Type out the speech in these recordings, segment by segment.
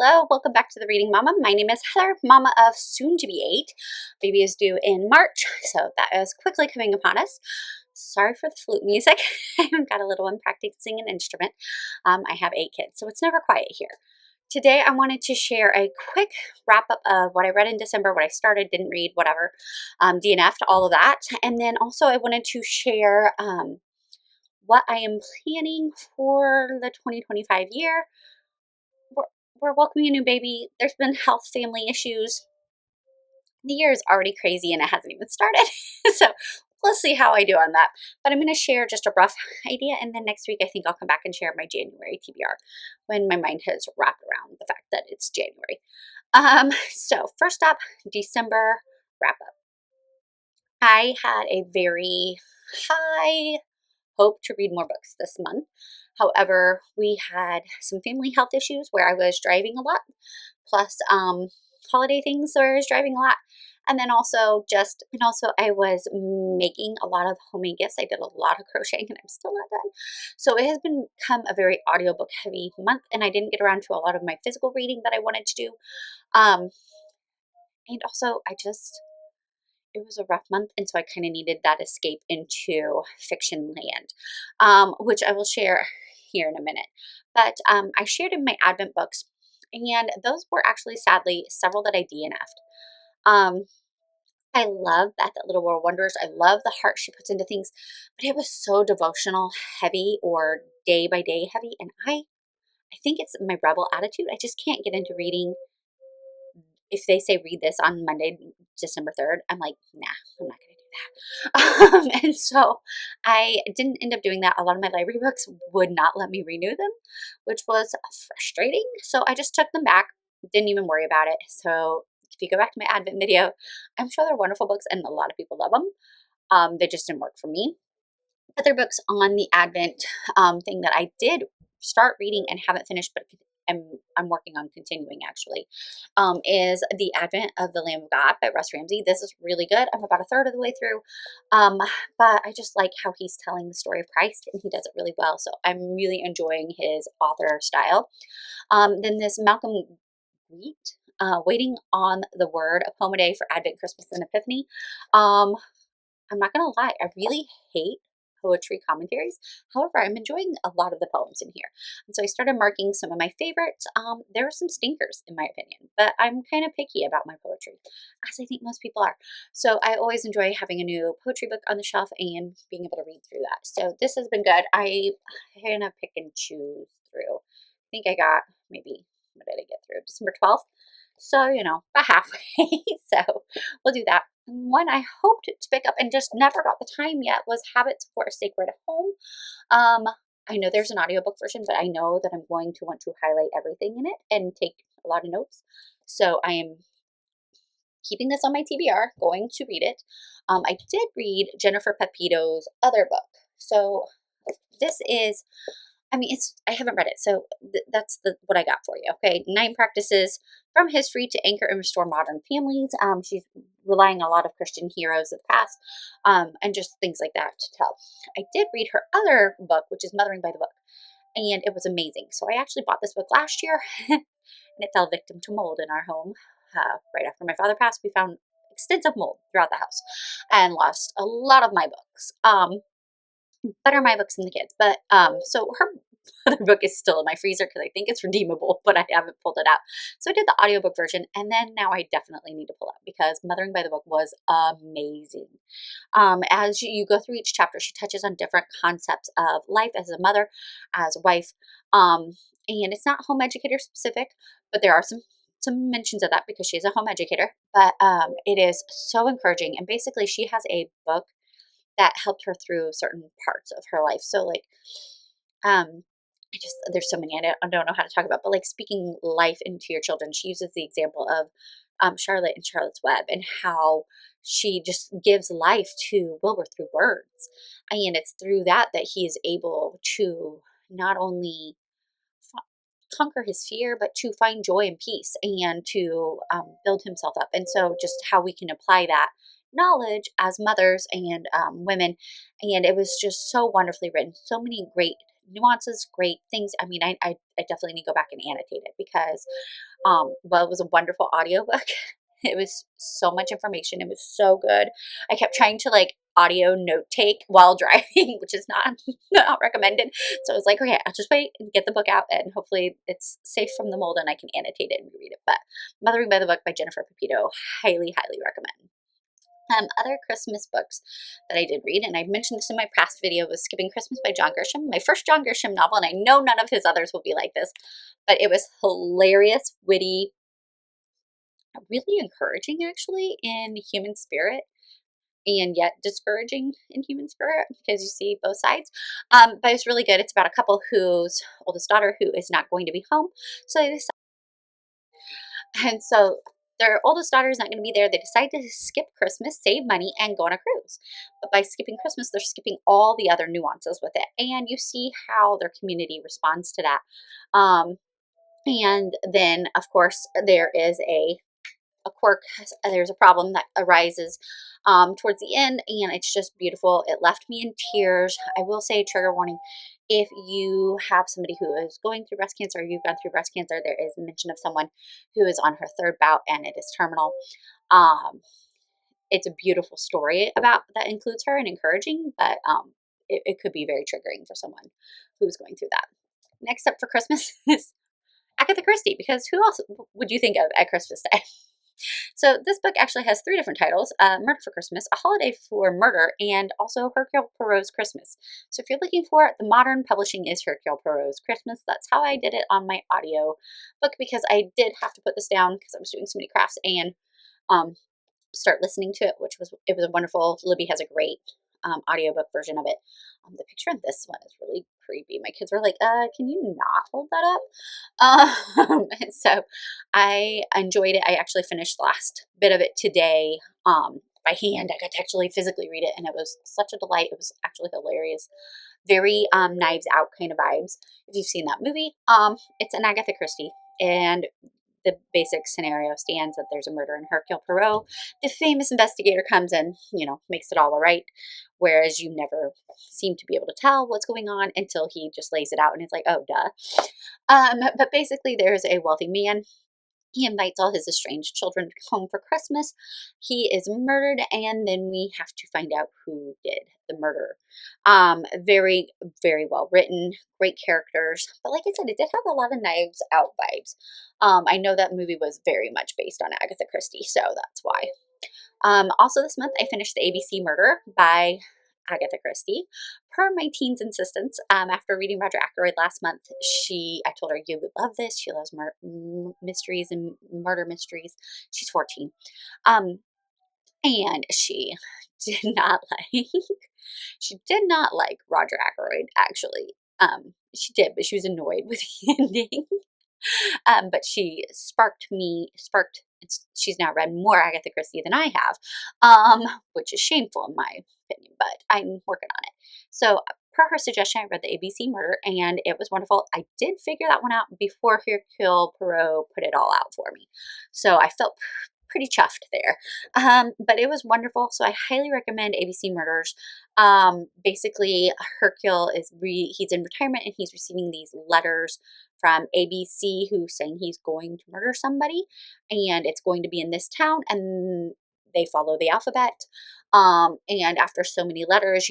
Hello, welcome back to the Reading Mama. My name is Heather, mama of soon to be 8. Baby is due in March, so that is quickly coming upon us. Sorry for the flute music. I've got a little one practicing an instrument. I have 8 kids, so it's never quiet here. Today, I wanted to share a quick wrap up of what I read in December, what I started, didn't read, whatever, DNF'd, all of that. And then also, I wanted to share what I am planning for the 2025 year. We're welcoming a new baby. There's been health, family issues. The year is already crazy and it hasn't even started. So we'll see how I do on that. But I'm going to share just a rough idea. And then next week, I think I'll come back and share my January TBR when my mind has wrapped around the fact that it's January. So first up, December wrap up. I had a very high hope to read more books this month. However, we had some family health issues where I was driving a lot, plus holiday things where I was driving a lot. And then also I was making a lot of homemade gifts. I did a lot of crocheting and I'm still not done. So it has become a very audiobook heavy month and I didn't get around to a lot of my physical reading that I wanted to do. And also it was a rough month, and so I kind of needed that escape into fiction land, which I will share here in a minute. But I shared in my Advent books, and those were actually, sadly, several that I DNF'd. I love Beth at Little World Wonders. I love the heart she puts into things, but it was so devotional heavy or day by day heavy, and I think it's my rebel attitude. I just can't get into reading. If they say read this on Monday, December 3rd, I'm like, nah, I'm not going to do that. And so I didn't end up doing that. A lot of my library books would not let me renew them, which was frustrating. So I just took them back, didn't even worry about it. So if you go back to my Advent video, I'm sure they're wonderful books and a lot of people love them. They just didn't work for me. Other books on the Advent thing that I did start reading and haven't finished, but I'm working on continuing actually, is The Advent of the Lamb of God by Russ Ramsey. This is really good. I'm about a third of the way through, but I just like how he's telling the story of Christ and he does it really well. So I'm really enjoying his author style. Then this Malcolm Wheat, Waiting on the Word, a poem a day for Advent, Christmas, and Epiphany. I'm not going to lie, I really hate poetry commentaries. However, I'm enjoying a lot of the poems in here. And so I started marking some of my favorites. There are some stinkers in my opinion, but I'm kind of picky about my poetry, as I think most people are. So I always enjoy having a new poetry book on the shelf and being able to read through that. So this has been good. I kind of pick and choose through. I think I got maybe, what did I get through? December 12th. So, about halfway. So we'll do that. One I hoped to pick up and just never got the time yet was Habits for a Sacred Home. I know there's an audiobook version, but I know that I'm going to want to highlight everything in it and take a lot of notes. So I am keeping this on my TBR, going to read it. I did read Jennifer Pepito's other book. So this is, I haven't read it, so that's what I got for you. Okay, 9 practices from history to anchor and restore modern families. She's relying on a lot of Christian heroes of the past, and just things like that to tell. I did read her other book, which is Mothering by the Book, and it was amazing. So I actually bought this book last year, and it fell victim to mold in our home. Right after my father passed, we found extensive mold throughout the house, and lost a lot of my books. Better my books than the kids. But so her other book is still in my freezer because I think it's redeemable, but I haven't pulled it out. So I did the audiobook version, and then now I definitely need to pull out because Mothering by the Book was amazing. As you go through each chapter, she touches on different concepts of life as a mother, as a wife, and it's not home educator specific, but there are some mentions of that because she's a home educator. But it is so encouraging, and basically she has a book that helped her through certain parts of her life. So there's so many I don't know how to talk about, but like speaking life into your children. She uses the example of Charlotte and Charlotte's Web and how she just gives life to Wilbur through words. And it's through that he is able to not only conquer his fear, but to find joy and peace and to build himself up. And so just how we can apply that knowledge as mothers and women. And it was just so wonderfully written. So many great nuances, great things. I mean, I definitely need to go back and annotate it because, well, it was a wonderful audiobook. It was so much information. It was so good. I kept trying to like audio note take while driving, which is not not recommended. So I was like, okay, I'll just wait and get the book out, and hopefully it's safe from the mold and I can annotate it and read it. But Mothering by the Book by Jennifer Pepito, highly, highly recommend. Other Christmas books that I did read, and I mentioned this in my past video, was Skipping Christmas by John Grisham, my first John Grisham novel, and I know none of his others will be like this, but it was hilarious, witty, really encouraging actually in human spirit, and yet discouraging in human spirit because you see both sides. But it's really good. It's about a couple whose oldest daughter who is not going to be home, so they decide, and so their oldest daughter is not going to be there. They decide to skip Christmas, save money, and go on a cruise. But by skipping Christmas, they're skipping all the other nuances with it, and you see how their community responds to that. And then, of course, there is a quirk, there's a problem that arises towards the end, and it's just beautiful. It left me in tears. I will say, trigger warning, if you have somebody who is going through breast cancer, or you've gone through breast cancer, there is mention of someone who is on her third bout and it is terminal. um, it's a beautiful story about that includes her and encouraging, but it could be very triggering for someone who's going through that. Next up for Christmas is Agatha Christie, because who else would you think of at Christmas Day? So this book actually has three different titles: Murder for Christmas, A Holiday for Murder, and also Hercule Poirot's Christmas. So if you're looking for it, the modern publishing is Hercule Poirot's Christmas. That's how I did it on my audio book, because I did have to put this down because I was doing so many crafts and um, start listening to it, it was wonderful. Libby has a great audiobook version of it. The picture of this one is really creepy. My kids were like, can you not hold that up? And so I enjoyed it. I actually finished the last bit of it today by hand. I got to actually physically read it, and it was such a delight. It was actually hilarious. Very Knives Out kind of vibes. If you've seen that movie, it's an Agatha Christie, and the basic scenario stands that there's a murder in Hercule Poirot. The famous investigator comes and, makes it all right, whereas you never seem to be able to tell what's going on until he just lays it out and it's like, oh, duh. But basically, there's a wealthy man. He invites all his estranged children home for Christmas. He is murdered, and then we have to find out who did the murder. Very, very well written, great characters. But like I said, it did have a lot of Knives Out vibes. I know that movie was very much based on Agatha Christie, so that's why. Also this month, I finished The ABC Murder by Agatha Christie. Per my teen's insistence, after reading Roger Ackroyd last month, I told her, you would love this. She loves mysteries and murder mysteries. She's 14. And she did not like, she did not like Roger Ackroyd, actually. She did, but she was annoyed with the ending. But she she's now read more Agatha Christie than I have, which is shameful in my opinion, but I'm working on it. So per her suggestion, I read the ABC Murder, and it was wonderful. I did figure that one out before Hercule Poirot put it all out for me. So I felt pretty chuffed there. But it was wonderful. So I highly recommend ABC Murders. Basically, Hercule he's in retirement, and he's receiving these letters from ABC who's saying he's going to murder somebody, and it's going to be in this town, and they follow the alphabet. And after so many letters,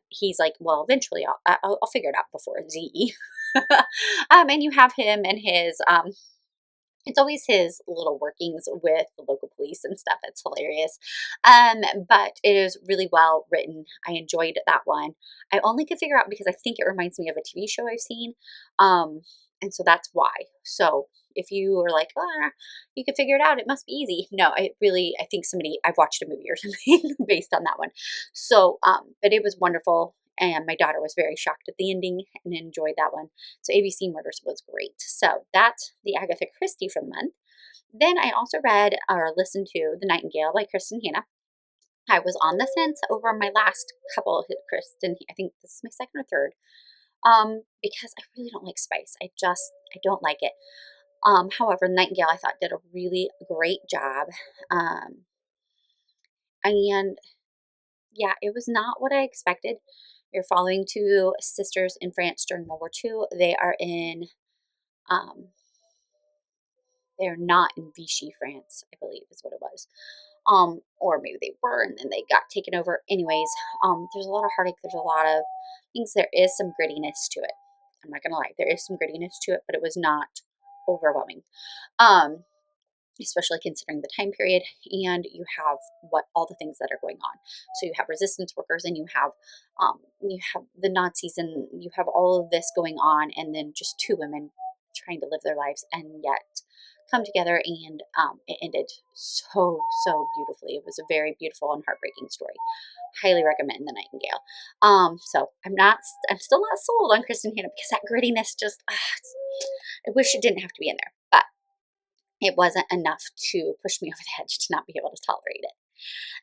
he's like, well, eventually I'll figure it out before Z. And you have him and his it's always his little workings with the local police and stuff. It's hilarious. But it is really well written. I enjoyed that one. I only could figure out because I think it reminds me of a TV show I've seen. And so that's why. So if you are like, you could figure it out, it must be easy. No, I think I've watched a movie or something based on that one. So, but it was wonderful. And my daughter was very shocked at the ending and enjoyed that one. So ABC Murders was great. So that's the Agatha Christie for the month. Then I also read or listened to The Nightingale by Kristen Hanna. I was on the fence over my last couple. Kristen, I think this is my second or third, because I really don't like spice. I don't like it. However, Nightingale I thought did a really great job. And yeah, it was not what I expected. We're following two sisters in France during World War II. They are in, um, they're not in Vichy, France, I believe is what it was. Or maybe they were and then they got taken over. Anyways, there's a lot of heartache. There's a lot of things. There is some grittiness to it. I'm not gonna lie, there is some grittiness to it, but it was not overwhelming. Um, Especially considering the time period, and you have what all the things that are going on. So you have resistance workers, and you have the Nazis, and you have all of this going on, and then just two women trying to live their lives and yet come together, and it ended so beautifully. It was a very beautiful and heartbreaking story. Highly recommend The Nightingale. So I'm still not sold on Kristen Hanna because that grittiness just I wish it didn't have to be in there, but it wasn't enough to push me over the edge to not be able to tolerate it.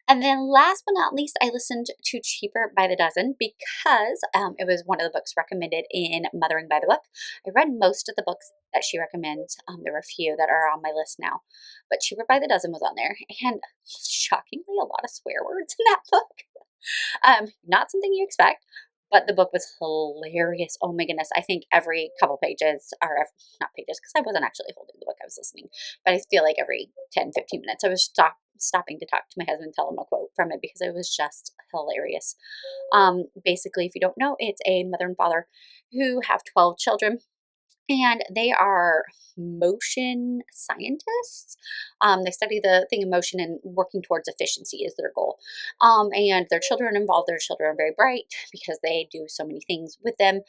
And then last but not least, I listened to Cheaper by the Dozen because it was one of the books recommended in Mothering by the Book. I read most of the books that she recommends. There were a few that are on my list now, but Cheaper by the Dozen was on there. And shockingly, a lot of swear words in that book. Not something you expect, but the book was hilarious. Oh my goodness. I think every couple pages, or not pages, because I wasn't actually holding the book, I was listening, but I feel like every 10, 15 minutes, I was stopping to talk to my husband, tell him a quote from it because it was just hilarious. Basically, if you don't know, it's a mother and father who have 12 children, and they are motion scientists. They study the thing of motion and working towards efficiency is their goal. And their children involved. Their children are very bright because they do so many things with them.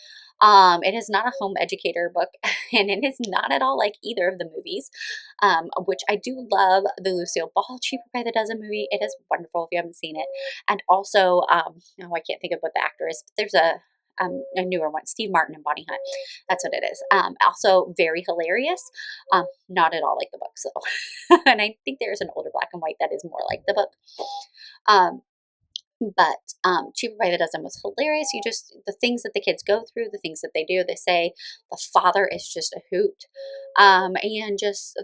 It is not a home educator book, and it is not at all like either of the movies, which I do love. The Lucille Ball Cheaper by the Dozen movie. It is wonderful if you haven't seen it. And also, I can't think of what the actor is, but there's a newer one, Steve Martin and Bonnie Hunt. That's what it is. Also very hilarious. Not at all like the book, though. And I think there's an older black and white that is more like the book. Um, but Cheaper by the Dozen was hilarious. The things that the kids go through, the things that they do, they say the father is just a hoot. And just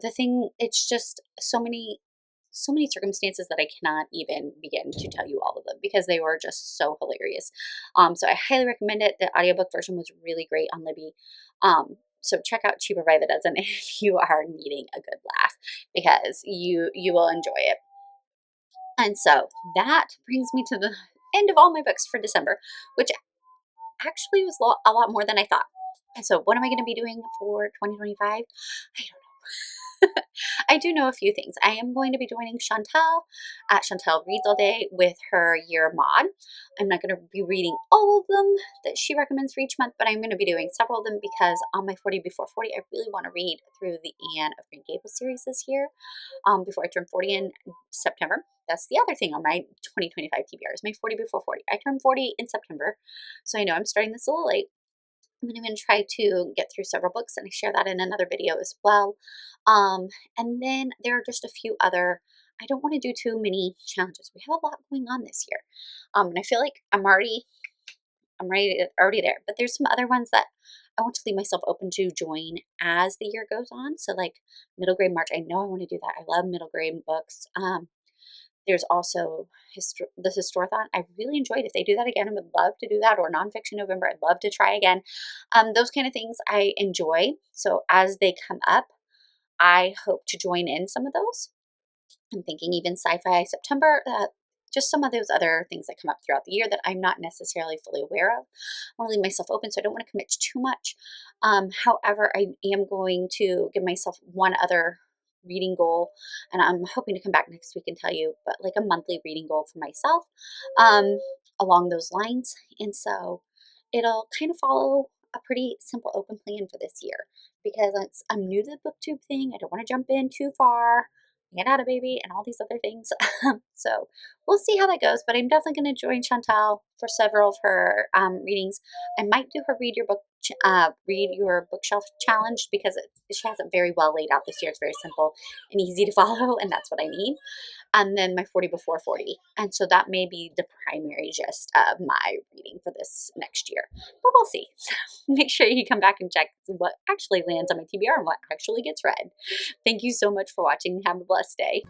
it's just so many circumstances that I cannot even begin to tell you all of them because they were just so hilarious. So I highly recommend it. The audiobook version was really great on Libby. So check out Cheaper by the Dozen if you are needing a good laugh because you will enjoy it. And so that brings me to the end of all my books for December, which actually was a lot more than I thought. And so what am I going to be doing for 2025? I don't know. I do know a few things. I am going to be joining Chantel at Chantel Reads All Day with her year mod. I'm not going to be reading all of them that she recommends for each month, but I'm going to be doing several of them because on my 40 Before 40, I really want to read through the Anne of Green Gables series this year before I turn 40 in September. That's the other thing on my 2025 TBR is my 40 Before 40. I turn 40 in September, so I know I'm starting this a little late. I'm going to try to get through several books, and I share that in another video as well. And then there are just a few other, I don't want to do too many challenges. We have a lot going on this year. And I feel like I'm already there, but there's some other ones that I want to leave myself open to join as the year goes on. So like middle grade March, I know I want to do that. I love middle grade books. There's also the Historathon. I really enjoyed. If they do that again, I would love to do that. Or Nonfiction November, I'd love to try again. Those kind of things I enjoy. So as they come up, I hope to join in some of those. I'm thinking even Sci-Fi September, just some of those other things that come up throughout the year that I'm not necessarily fully aware of. I want to leave myself open, so I don't want to commit to too much. However, I am going to give myself one other reading goal, and I'm hoping to come back next week and tell you, but like a monthly reading goal for myself along those lines. And so it'll kind of follow a pretty simple open plan for this year because I'm new to the booktube thing. I don't want to jump in too far, get out a baby, and all these other things. So we'll see how that goes, but I'm definitely going to join Chantal for several of her readings. I might do her read your bookshelf challenge because she has it very well laid out this year. It's very simple and easy to follow, and that's what I need. And then my 40 Before 40. And so that may be the primary gist of my reading for this next year, but we'll see. So make sure you come back and check what actually lands on my TBR and what actually gets read. Thank you so much for watching. Have a blessed day.